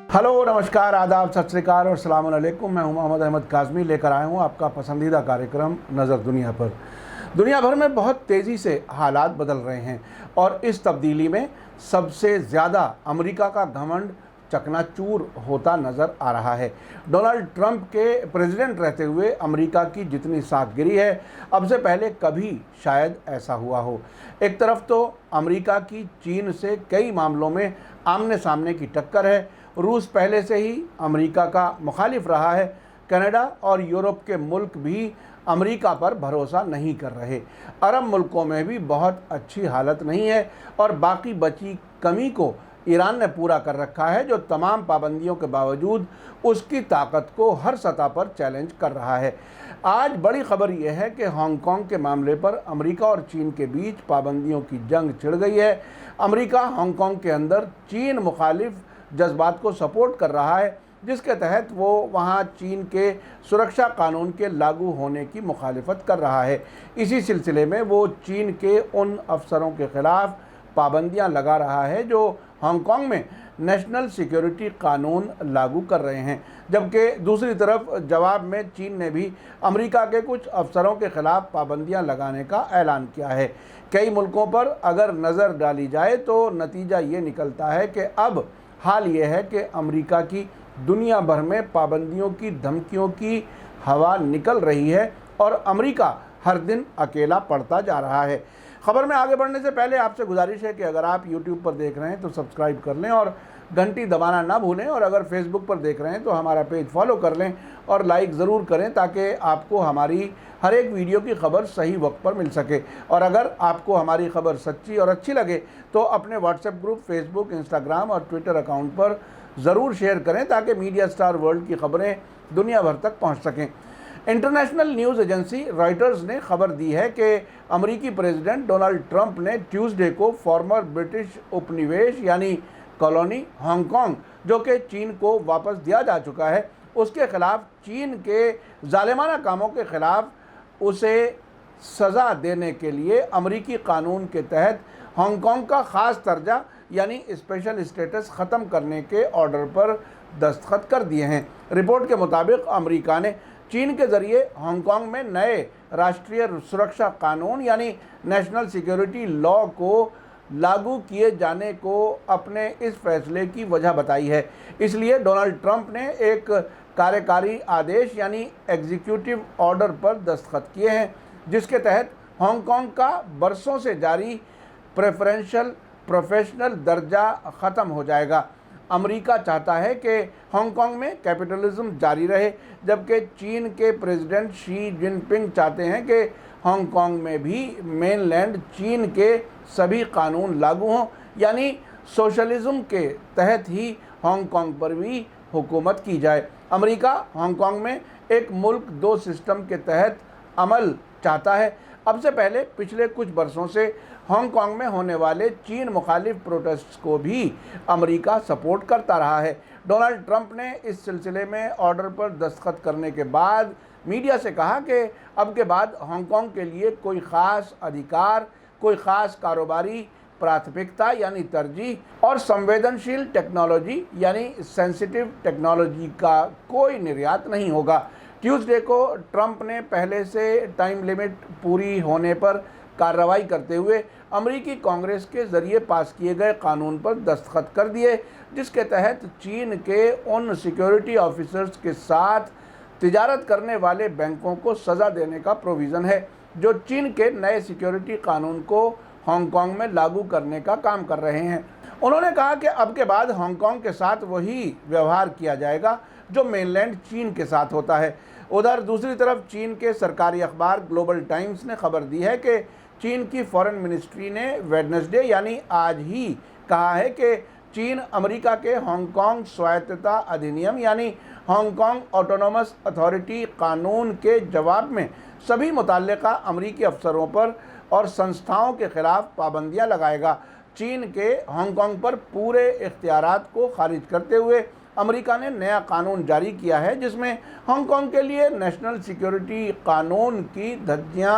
Hello, नमस्कार, आदाब, सत श्री अकाल और अस्सलाम वालेकुम। मैं हूं मोहम्मद अहमद काज़मी, लेकर आया हूं आपका पसंदीदा कार्यक्रम नज़र दुनिया पर। दुनिया भर में बहुत तेज़ी से हालात बदल रहे हैं और इस तब्दीली में सबसे ज़्यादा अमेरिका का घमंड चकनाचूर होता नज़र आ रहा है। डोनाल्ड ट्रंप के प्रेसिडेंट रहते हुए अमेरिका की जितनी साखगिरी है, अब से पहले कभी शायद ऐसा हुआ हो। एक तरफ तो अमेरिका की चीन से कई मामलों में आमने सामने की टक्कर है। रूस पहले से ही अमेरिका का मुखालिफ रहा है। कनाडा और यूरोप के मुल्क भी अमेरिका पर भरोसा नहीं कर रहे। अरब मुल्कों में भी बहुत अच्छी हालत नहीं है और बाकी बची कमी को ईरान ने पूरा कर रखा है, जो तमाम पाबंदियों के बावजूद उसकी ताकत को हर सतह पर चैलेंज कर रहा है। आज बड़ी खबर यह है कि हांगकांग के मामले पर अमेरिका और चीन के बीच पाबंदियों की जंग छिड़ गई है। अमेरिका हांगकांग के अंदर चीन मुखालिफ जज्बात को सपोर्ट कर रहा है, जिसके तहत वो वहाँ चीन के सुरक्षा कानून के लागू होने की मुखालिफत कर रहा है। इसी सिलसिले में वो चीन के उन अफसरों के ख़िलाफ़ पाबंदियां लगा रहा है जो हांगकांग में नेशनल सिक्योरिटी कानून लागू कर रहे हैं, जबकि दूसरी तरफ जवाब में चीन ने भी अमेरिका के कुछ अफसरों के ख़िलाफ़ पाबंदियां लगाने का ऐलान किया है। कई मुल्कों पर अगर नज़र डाली जाए तो नतीजा ये निकलता है कि अब हाल ये है कि अमेरिका की दुनिया भर में पाबंदियों की धमकियों की हवा निकल रही है और अमेरिका हर दिन अकेला पड़ता जा रहा है। खबर में आगे बढ़ने से पहले आपसे गुजारिश है कि अगर आप YouTube पर देख रहे हैं तो सब्सक्राइब कर लें और घंटी दबाना ना भूलें, और अगर फेसबुक पर देख रहे हैं तो हमारा पेज फॉलो कर लें और लाइक ज़रूर करें ताकि आपको हमारी हर एक वीडियो की खबर सही वक्त पर मिल सके। और अगर आपको हमारी खबर सच्ची और अच्छी लगे तो अपने व्हाट्सएप ग्रुप, फेसबुक, इंस्टाग्राम और ट्विटर अकाउंट पर ज़रूर शेयर करें ताकि मीडिया स्टार वर्ल्ड की खबरें दुनिया भर तक पहुँच सकें। इंटरनेशनल न्यूज़ एजेंसी रॉयटर्स ने खबर दी है कि अमेरिकी प्रेसिडेंट डोनाल्ड ट्रंप ने ट्यूसडे को फॉर्मर ब्रिटिश उपनिवेश यानी कॉलोनी हांगकांग, जो कि चीन को वापस दिया जा चुका है, उसके खिलाफ चीन के जालिमाना कामों के खिलाफ उसे सज़ा देने के लिए अमेरिकी कानून के तहत हांगकांग का ख़ास दर्जा यानी स्पेशल स्टेटस ख़त्म करने के ऑर्डर पर दस्तखत कर दिए हैं। रिपोर्ट के मुताबिक अमेरिका ने चीन के ज़रिए हांगकांग में नए राष्ट्रीय सुरक्षा कानून यानी नेशनल सिक्योरिटी लॉ को लागू किए जाने को अपने इस फैसले की वजह बताई है। इसलिए डोनाल्ड ट्रंप ने एक कार्यकारी आदेश यानी एग्जीक्यूटिव ऑर्डर पर दस्तखत किए हैं, जिसके तहत हांगकांग का बरसों से जारी प्रेफरेंशियल प्रोफेशनल दर्जा ख़त्म हो जाएगा। अमेरिका चाहता है कि हांगकांग में कैपिटलिज्म जारी रहे, जबकि चीन के प्रेसिडेंट शी जिनपिंग चाहते हैं कि हांगकांग में भी मेनलैंड चीन के सभी कानून लागू हों, यानी सोशलिज्म के तहत ही हांगकांग पर भी हुकूमत की जाए। अमेरिका हांगकांग में एक मुल्क दो सिस्टम के तहत अमल चाहता है। अब से पहले पिछले कुछ बरसों से हांगकांग में होने वाले चीन मुखालिफ प्रोटेस्ट को भी अमेरिका सपोर्ट करता रहा है। डोनाल्ड ट्रंप ने इस सिलसिले में ऑर्डर पर दस्तखत करने के बाद मीडिया से कहा कि अब के बाद हांगकांग के लिए कोई ख़ास अधिकार, कोई ख़ास कारोबारी प्राथमिकता यानी तरजीह और संवेदनशील टेक्नोलॉजी यानी सेंसिटिव टेक्नोलॉजी का कोई निर्यात नहीं होगा। ट्यूसडे को ट्रंप ने पहले से टाइम लिमिट पूरी होने पर कार्रवाई करते हुए अमेरिकी कांग्रेस के ज़रिए पास किए गए कानून पर दस्तखत कर दिए, जिसके तहत चीन के उन सिक्योरिटी ऑफिसर्स के साथ तिजारत करने वाले बैंकों को सज़ा देने का प्रोविज़न है जो चीन के नए सिक्योरिटी कानून को हांगकांग में लागू करने का काम कर रहे हैं। उन्होंने कहा कि अब के बाद हांगकांग के साथ वही व्यवहार किया जाएगा जो मेनलैंड चीन के साथ होता है। उधर दूसरी तरफ चीन के सरकारी अखबार ग्लोबल टाइम्स ने खबर दी है कि चीन की फॉरेन मिनिस्ट्री ने वेडनेसडे यानी आज ही कहा है कि चीन अमेरिका के हांगकांग स्वायत्तता अधिनियम यानी हांगकांग ऑटोनोमस अथॉरिटी कानून के जवाब में सभी मुतल्लिका अमेरिकी अफसरों पर और संस्थाओं के खिलाफ पाबंदियां लगाएगा। चीन के हांगकांग पर पूरे इख्तियारात को खारिज करते हुए अमेरिका ने नया कानून जारी किया है, जिसमें हांगकांग के लिए नेशनल सिक्योरिटी कानून की धज्जियां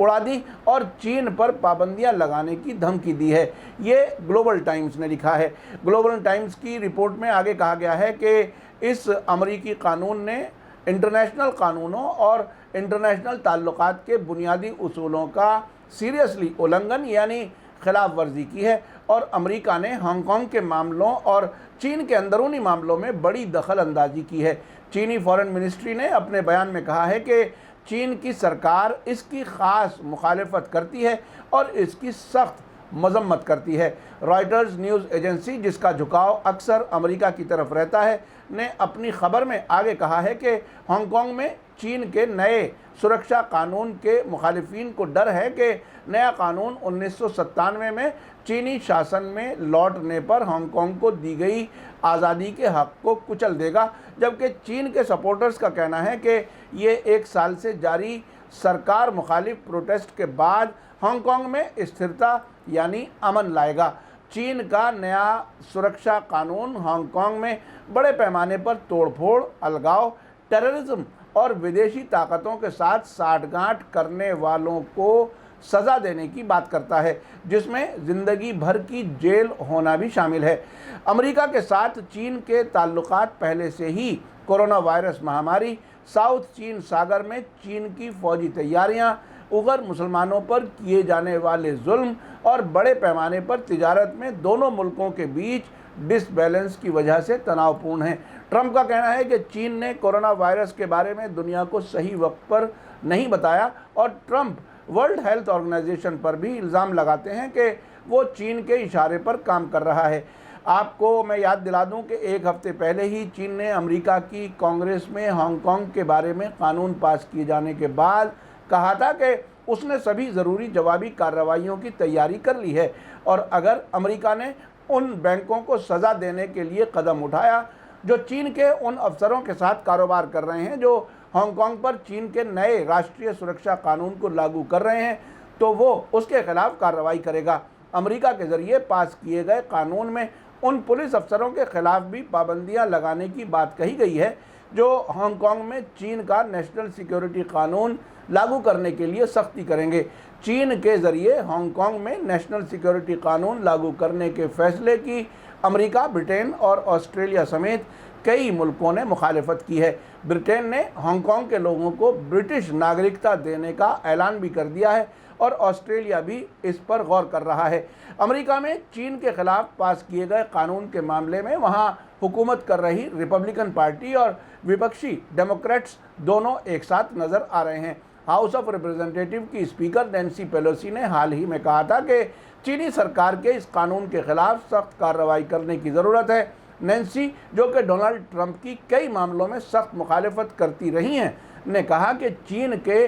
उड़ा दी और चीन पर पाबंदियां लगाने की धमकी दी है। ये ग्लोबल टाइम्स ने लिखा है। ग्लोबल टाइम्स की रिपोर्ट में आगे कहा गया है कि इस अमरीकी कानून ने इंटरनेशनल कानूनों और इंटरनेशनल ताल्लुकात के बुनियादी उसूलों का सीरियसली उल्लंघन यानी खिलाफ वर्जी की है और अमेरिका ने हांगकांग के मामलों और चीन के अंदरूनी मामलों में बड़ी दखल अंदाजी की है। चीनी फॉरेन मिनिस्ट्री ने अपने बयान में कहा है कि चीन की सरकार इसकी ख़ास मुखालिफत करती है और इसकी सख्त मजम्मत करती है। रॉयटर्स न्यूज़ एजेंसी, जिसका झुकाव अक्सर अमेरिका की तरफ रहता है, ने अपनी खबर में आगे कहा है कि हांगकांग में चीन के नए सुरक्षा कानून के मुखालिफिन को डर है कि नया कानून 1997 में चीनी शासन में लौटने पर हांगकांग को दी गई आज़ादी के हक़ को कुचल देगा, जबकि चीन के सपोर्टर्स का कहना है कि ये 1 साल से जारी सरकार मुखालिफ प्रोटेस्ट के बाद हांगकांग में स्थिरता यानी अमन लाएगा। चीन का नया सुरक्षा कानून हांगकांग में बड़े पैमाने पर तोड़फोड़, अलगाव, टेररिज्म और विदेशी ताकतों के साथ साठगांठ करने वालों को सज़ा देने की बात करता है, जिसमें ज़िंदगी भर की जेल होना भी शामिल है। अमेरिका के साथ चीन के ताल्लुकात पहले से ही कोरोना वायरस महामारी, साउथ चीन सागर में चीन की फौजी तैयारियां, उगर मुसलमानों पर किए जाने वाले जुल्म और बड़े पैमाने पर तिजारत में दोनों मुल्कों के बीच डिसबैलेंस की वजह से तनावपूर्ण है। ट्रंप का कहना है कि चीन ने कोरोना वायरस के बारे में दुनिया को सही वक्त पर नहीं बताया और ट्रंप वर्ल्ड हेल्थ ऑर्गेनाइजेशन पर भी इल्ज़ाम लगाते हैं कि वो चीन के इशारे पर काम कर रहा है। आपको मैं याद दिला दूं कि 1 हफ्ते पहले ही चीन ने अमेरिका की कांग्रेस में हांगकांग के बारे में कानून पास किए जाने के बाद कहा था कि उसने सभी ज़रूरी जवाबी कार्रवाइयों की तैयारी कर ली है और अगर अमेरिका ने उन बैंकों को सज़ा देने के लिए कदम उठाया जो चीन के उन अफसरों के साथ कारोबार कर रहे हैं जो हांगकांग पर चीन के नए राष्ट्रीय सुरक्षा कानून को लागू कर रहे हैं, तो वो उसके खिलाफ कार्रवाई करेगा। अमेरिका के ज़रिए पास किए गए कानून में उन पुलिस अफसरों के खिलाफ भी पाबंदियां लगाने की बात कही गई है जो हांगकांग में चीन का नेशनल सिक्योरिटी कानून लागू करने के लिए सख्ती करेंगे। चीन के ज़रिए हांगकांग में नेशनल सिक्योरिटी कानून लागू करने के फैसले की अमेरिका, ब्रिटेन और ऑस्ट्रेलिया समेत कई मुल्कों ने मुखालिफत की है। ब्रिटेन ने हांगकांग के लोगों को ब्रिटिश नागरिकता देने का ऐलान भी कर दिया है और ऑस्ट्रेलिया भी इस पर गौर कर रहा है। अमेरिका में चीन के खिलाफ पास किए गए कानून के मामले में वहां हुकूमत कर रही रिपब्लिकन पार्टी और विपक्षी डेमोक्रेट्स दोनों एक साथ नज़र आ रहे हैं। हाउस ऑफ रिप्रेजेंटेटिव की स्पीकर नैन्सी पेलोसी ने हाल ही में कहा था कि चीनी सरकार के इस कानून के खिलाफ सख्त कार्रवाई करने की ज़रूरत है। नैन्सी, जो कि डोनाल्ड ट्रंप की कई मामलों में सख्त मुखालिफत करती रही हैं, ने कहा कि चीन के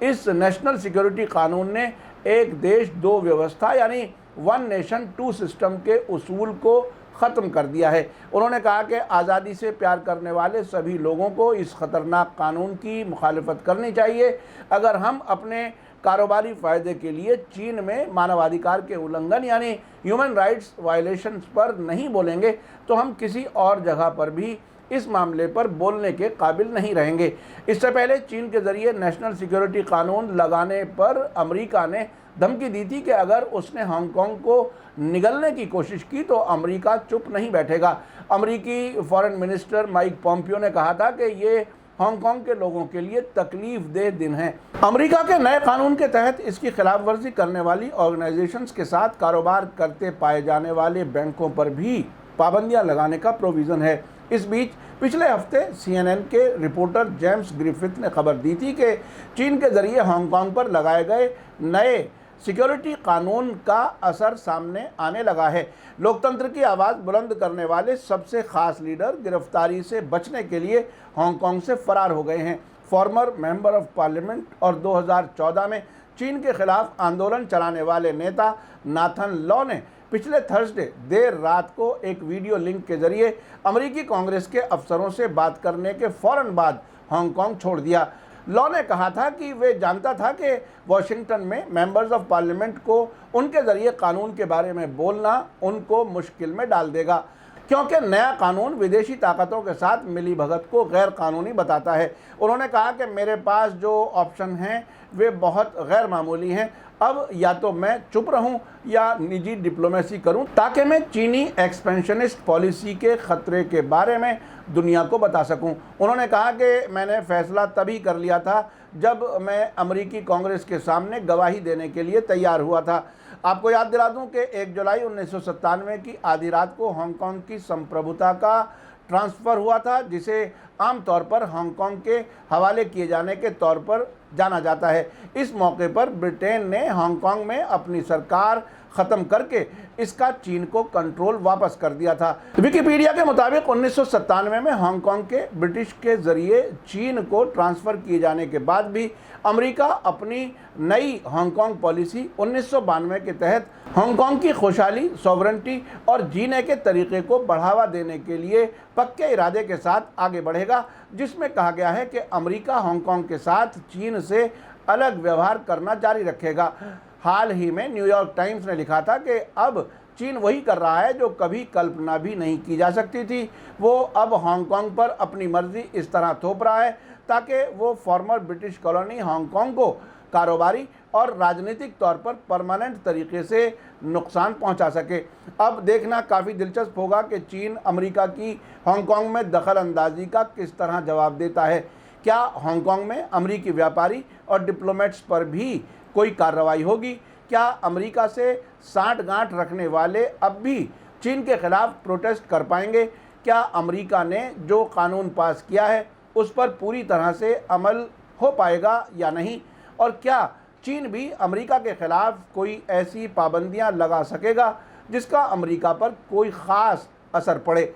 इस नेशनल सिक्योरिटी कानून ने एक देश दो व्यवस्था यानी 1 नेशन 2 सिस्टम के उसूल को ख़त्म कर दिया है। उन्होंने कहा कि आज़ादी से प्यार करने वाले सभी लोगों को इस ख़तरनाक कानून की मुखालिफत करनी चाहिए। अगर हम अपने कारोबारी फ़ायदे के लिए चीन में मानवाधिकार के उल्लंघन यानी ह्यूमन राइट्स वायलेशंस पर नहीं बोलेंगे तो हम किसी और जगह पर भी इस मामले पर बोलने के काबिल नहीं रहेंगे। इससे पहले चीन के ज़रिए नेशनल सिक्योरिटी कानून लगाने पर अमेरिका ने धमकी दी थी कि अगर उसने हांगकांग को निगलने की कोशिश की तो अमेरिका चुप नहीं बैठेगा। अमेरिकी फॉरेन मिनिस्टर माइक पॉम्पियो ने कहा था कि ये हांगकांग के लोगों के लिए तकलीफ देह दिन है। अमेरिका के नए कानून के तहत इसकी खिलाफ वर्जी करने वाली ऑर्गेनाइजेशंस के साथ कारोबार करते पाए जाने वाले बैंकों पर भी पाबंदियां लगाने का प्रोविज़न है। इस बीच पिछले हफ्ते CNN के रिपोर्टर जेम्स ग्रिफिथ ने खबर दी थी कि चीन के ज़रिए हांगकांग पर लगाए गए नए सिक्योरिटी कानून का असर सामने आने लगा है। लोकतंत्र की आवाज़ बुलंद करने वाले सबसे ख़ास लीडर गिरफ्तारी से बचने के लिए हांगकांग से फरार हो गए हैं। फॉर्मर मेंबर ऑफ पार्लियामेंट और 2014 में चीन के खिलाफ आंदोलन चलाने वाले नेता नाथन लॉ ने पिछले थर्सडे देर रात को एक वीडियो लिंक के जरिए अमेरिकी कांग्रेस के अफसरों से बात करने के फ़ौरन बाद हांगकांग छोड़ दिया। लॉ ने कहा था कि वे जानता था कि वॉशिंगटन में मेंबर्स ऑफ पार्लियामेंट को उनके ज़रिए कानून के बारे में बोलना उनको मुश्किल में डाल देगा। क्योंकि नया कानून विदेशी ताकतों के साथ मिलीभगत को गैर कानूनी बताता है। उन्होंने कहा कि मेरे पास जो ऑप्शन हैं वे बहुत गैर मामूली हैं। अब या तो मैं चुप रहूं या निजी डिप्लोमेसी करूं ताकि मैं चीनी एक्सपेंशनिस्ट पॉलिसी के खतरे के बारे में दुनिया को बता सकूं। उन्होंने कहा कि मैंने फैसला तभी कर लिया था जब मैं अमेरिकी कांग्रेस के सामने गवाही देने के लिए तैयार हुआ था। आपको याद दिला दूं कि 1 जुलाई 1997 की आधी रात को हांगकांग की संप्रभुता का ट्रांसफ़र हुआ था, जिसे आमतौर पर हांगकांग के हवाले किए जाने के तौर पर जाना जाता है। इस मौके पर ब्रिटेन ने हांगकांग में अपनी सरकार ख़त्म करके इसका चीन को कंट्रोल वापस कर दिया था। विकिपीडिया के मुताबिक 1997 में हांगकांग के ब्रिटिश के ज़रिए चीन को ट्रांसफ़र किए जाने के बाद भी अमेरिका अपनी नई हांगकांग पॉलिसी 1992 के तहत हांगकांग की खुशहाली, सॉवरेंटी और जीने के तरीके को बढ़ावा देने के लिए पक्के इरादे के साथ आगे बढ़ेगा, जिसमें कहा गया है कि अमेरिका हांगकांग के साथ चीन से अलग व्यवहार करना जारी रखेगा। हाल ही में न्यूयॉर्क टाइम्स ने लिखा था कि अब चीन वही कर रहा है जो कभी कल्पना भी नहीं की जा सकती थी। वो अब हांगकांग पर अपनी मर्जी इस तरह थोप रहा है ताकि वो फॉर्मर ब्रिटिश कॉलोनी हांगकांग को कारोबारी और राजनीतिक तौर पर परमानेंट तरीके से नुकसान पहुंचा सके। अब देखना काफ़ी दिलचस्प होगा कि चीन अमेरिका की हांगकांग में दखल अंदाजी का किस तरह जवाब देता है। क्या हांगकांग में अमेरिकी व्यापारी और डिप्लोमेट्स पर भी कोई कार्रवाई होगी? क्या अमेरिका से साठगांठ रखने वाले अब भी चीन के खिलाफ प्रोटेस्ट कर पाएंगे? क्या अमेरिका ने जो कानून पास किया है उस पर पूरी तरह से अमल हो पाएगा या नहीं? और क्या चीन भी अमेरिका के खिलाफ कोई ऐसी पाबंदियां लगा सकेगा जिसका अमेरिका पर कोई ख़ास असर पड़े?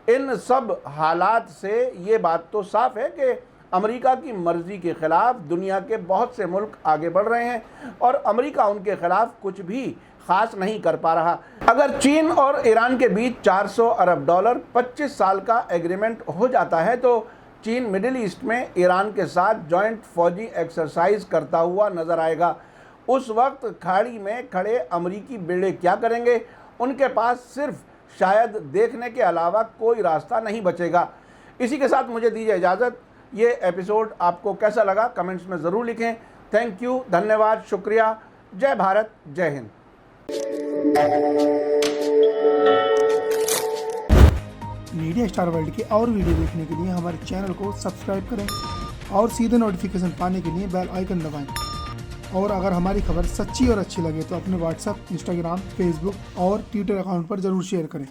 इन सब हालात से ये बात तो साफ है कि अमेरिका की मर्ज़ी के ख़िलाफ़ दुनिया के बहुत से मुल्क आगे बढ़ रहे हैं और अमेरिका उनके ख़िलाफ़ कुछ भी ख़ास नहीं कर पा रहा। अगर चीन और ईरान के बीच $400 अरब 25 साल का एग्रीमेंट हो जाता है तो चीन मिडिल ईस्ट में ईरान के साथ जॉइंट फौजी एक्सरसाइज करता हुआ नज़र आएगा। उस वक्त खाड़ी में खड़े अमेरिकी बेड़े क्या करेंगे? उनके पास सिर्फ शायद देखने के अलावा कोई रास्ता नहीं बचेगा। इसी के साथ मुझे दीजिए इजाज़त। ये एपिसोड आपको कैसा लगा कमेंट्स में ज़रूर लिखें। थैंक यू, धन्यवाद, शुक्रिया। जय भारत, जय हिंद। मीडिया स्टार वर्ल्ड के और वीडियो देखने के लिए हमारे चैनल को सब्सक्राइब करें और सीधे नोटिफिकेशन पाने के लिए बेल आइकन दबाएं। और अगर हमारी खबर सच्ची और अच्छी लगे तो अपने व्हाट्सएप, इंस्टाग्राम, फेसबुक और ट्विटर अकाउंट पर ज़रूर शेयर करें।